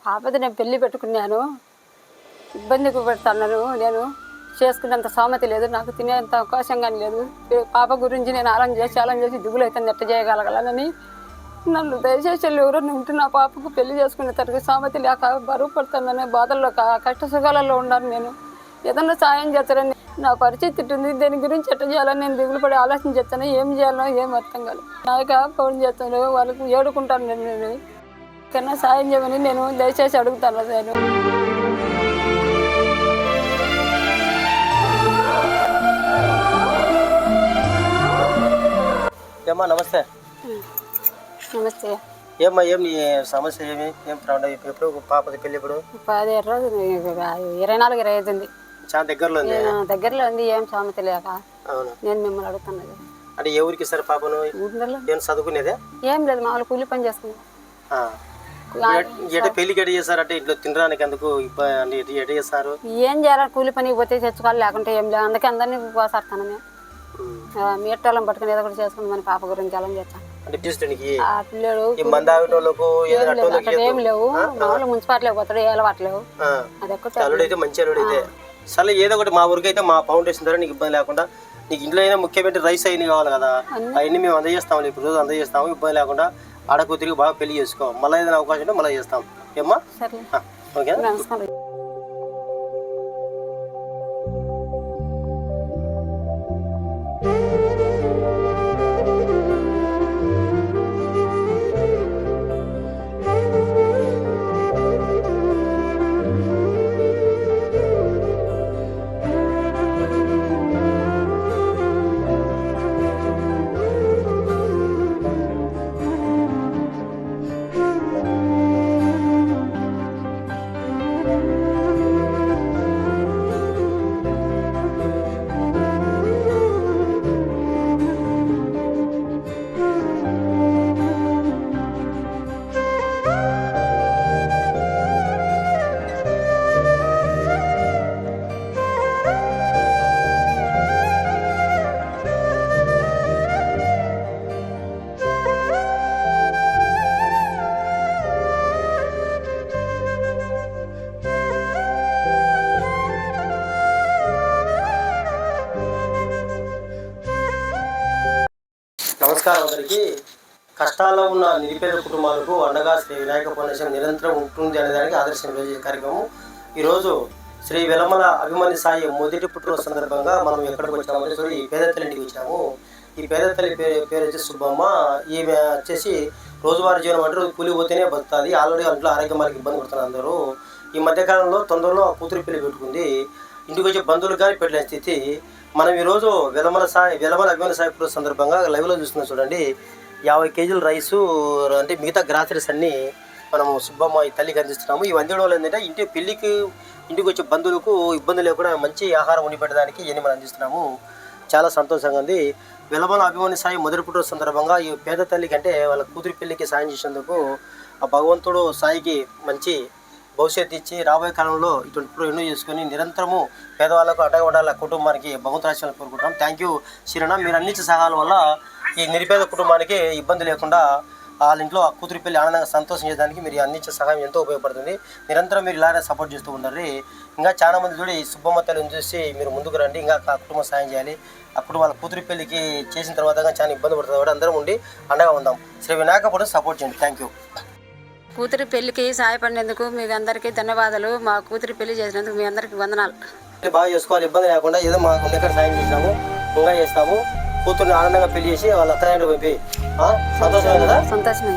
పాపది నేను పెళ్ళి పెట్టుకున్నాను, ఇబ్బందికి పెడతాను. నేను చేసుకునేంత సామతి లేదు, నాకు తినేంత అవకాశం కానీ లేదు. పాప గురించి నేను ఆలోచన చేసి దిగులు అయితే నెట్ట చేయగలగలనని నన్ను దయచేసి ఎవరన్నా ఉంటే నా పాపకు పెళ్లి చేసుకునే తరగతి సామతి లేక బరువు పడుతుందనే బాధల్లో కష్ట సుఖాలలో ఉన్నాను. నేను ఏదన్నా సాయం చేస్తారని నా పరిస్థితి ఉంటుంది. దీని గురించి ఎట్ట చేయాలని నేను దిగులు పడి ఆలోచన చేస్తాను. ఏం చేయాలో ఏం అర్థం కాదు. నాక ఫోన్ చేస్తాను, వాళ్ళకు ఏడుకుంటాను. నేను కన్నా సాయం చేయమని నేను దయచేసి అడుగుతాను. నేను ఏమ్మా నమస్తే. నమస్తే. ఏమ్మా ఏం నీ సమస్య ఏమి? ఏం ప్రాబ్లం? ఎప్పుడు పాపది పెళ్ళి? ఇప్పుడు 17 రోజులు, 24, 25 ఉంది. చాలా దగ్గరలో ఉంది. దగ్గరలో ఉంది. ఏం సామెత లేక అవును నేను మిమ్మల్ని అడుగుతున్నది. అంటే ఏ ఊరికి ఇస్తారు పాపను? ఏం చదువుకునేదే? ఏం లేదు, మామూలు కూలి పని చేసుకున్నాం. ఎట పెళ్లికి ఎట చేస్తారంటే ఇంట్లో తినడానికి అందుకు ఎట చేస్తారు? ఏం చేయాలి, కూలి పనికి పోతే తెచ్చుకోవాలి, లేకుంటే ఏం లేదు. అందుకే అందరినీ పోసేస్తాను. మేము మీటాలను పట్టుకుని ఏదో ఒకటి చేసుకుని మన పాప గురించి అలా చేస్తాను. పిల్లడు ఏం లేవు, మామూలు మున్సిపాలిటీలోకి పోతాడు, ఏ అలవాట్లేవు. అల్లుడైతే మంచి అల్లుడైతే సరే ఏదో ఒకటి మా ఊరికి అయితే మా ఫౌండేషన్ ద్వారా నీకు ఇబ్బంది లేకుండా నీకు ఇంట్లో అయినా ముఖ్యమైన రైస్ అయినా కావాలి కదా, అవన్నీ మేము అందజేస్తాము. ఇప్పుడు రోజు అందజేస్తాము, ఇబ్బంది లేకుండా ఆడకూతురికి బాగా పెళ్లి చేసుకో. మళ్ళీ ఏదైనా అవకాశం ఉంటే మళ్ళీ చేస్తాం. ఏమ్మా ఓకే. నమస్కారం అందరికీ. కష్టాల్లో ఉన్న నిరుపేద కుటుంబాలకు అండగా శ్రీ వినాయక ఫౌండేషన్ నిరంతరం ఉంటుంది అనేదానికి ఆదర్శం చేసే కార్యక్రమం. ఈరోజు శ్రీ వెలమల అభిమన్యు సాయి మొదటి పుట్టినరోజు సందర్భంగా మనం ఎక్కడికి వచ్చామంటే ఈ పేదతల్లి ఇంటికి వచ్చాము. ఈ పేదతల్లి పేరు వచ్చి సుబ్బమ్మ. ఈమె వచ్చేసి రోజువారీ జీవనం అంటే రోజు కూలి పోతేనే బతుకుతుంది. ఆల్రెడీ అంట్లో ఆరోగ్యమానికి ఇబ్బంది పడుతున్నారు అందరూ. ఈ మధ్యకాలంలో తొందరలో కూతురు పెళ్లి పెట్టుకుంది. ఇంటికి వచ్చే బంధువులు కానీ పెట్టలేని స్థితి. మనం ఈరోజు వెలమల అభిమన్యు సాయి పుట్టినరోజు సందర్భంగా లైవ్లో చూస్తున్నాం చూడండి. 50 కేజీల రైసు అంటే మిగతా గ్రాసరీస్ అన్నీ మనము సుబ్బమ్మ ఈ తల్లికి అందిస్తున్నాము. ఈ అందించడం వల్ల ఏంటంటే ఇంటికి వచ్చే బంధువులకు ఇబ్బంది లేకుండా మంచి ఆహారం వండి పెట్టడానికి ఇవన్నీ మనం అందిస్తున్నాము. చాలా సంతోషంగా ఉంది. వెలమల అభిమన్యు సాయి మొదటి పుట్టినరోజు సందర్భంగా ఈ పేద తల్లికి అంటే వాళ్ళ కూతురి పెళ్లికి సాయం చేసేందుకు ఆ భగవంతుడు సాయికి మంచి భవిష్యత్తు ఇచ్చి రాబోయే కాలంలో ఇటువంటి ఎన్నో చేసుకొని నిరంతరము పేదవాళ్ళకు అడ్డగొడాల కుటుంబానికి భగవంతురాశిని కోరుకుంటున్నాం. థ్యాంక్ యూ శ్రీరణ. మీరు అందించే సహాయాల వల్ల ఈ నిరుపేద కుటుంబానికి ఇబ్బంది లేకుండా వాళ్ళ ఇంట్లో ఆ కూతురి పెళ్లి ఆనందంగా సంతోషం చేయడానికి మీరు అందించే సహాయం ఎంతో ఉపయోగపడుతుంది. నిరంతరం మీరు ఇలానే సపోర్ట్ చేస్తూ ఉండాలి. ఇంకా చాలామంది చూడి ఈ సుబ్బమ్మ తల్లిని చూసి మీరు ముందుకు రండి. ఇంకా ఆ కుటుంబం సాయం చేయాలి. అప్పుడు వాళ్ళ కూతురి పెళ్లికి చేసిన తర్వాత చాలా ఇబ్బంది పడుతుంది కూడా అందరం ఉండి అండగా ఉందాం. శ్రీ వినాయక కూడా సపోర్ట్ చేయండి. Thank you. కూతురి పెళ్లికి సహాయపడినందుకు మీకు అందరికీ ధన్యవాదాలు. మా కూతురి పెళ్లి చేసినందుకు మీ అందరికీ వందనాలు. బాగా చేసుకోవాలి, ఇబ్బంది లేకుండా ఏదో మాకు ఎక్కడ సాయం చేసినాము ఇంకా చేస్తాము. కూతుర్ని ఆనందంగా పెళ్లి చేసి వాళ్ళ అత్తయ్య పంపి సంతోషమే కదా? సంతోషమే.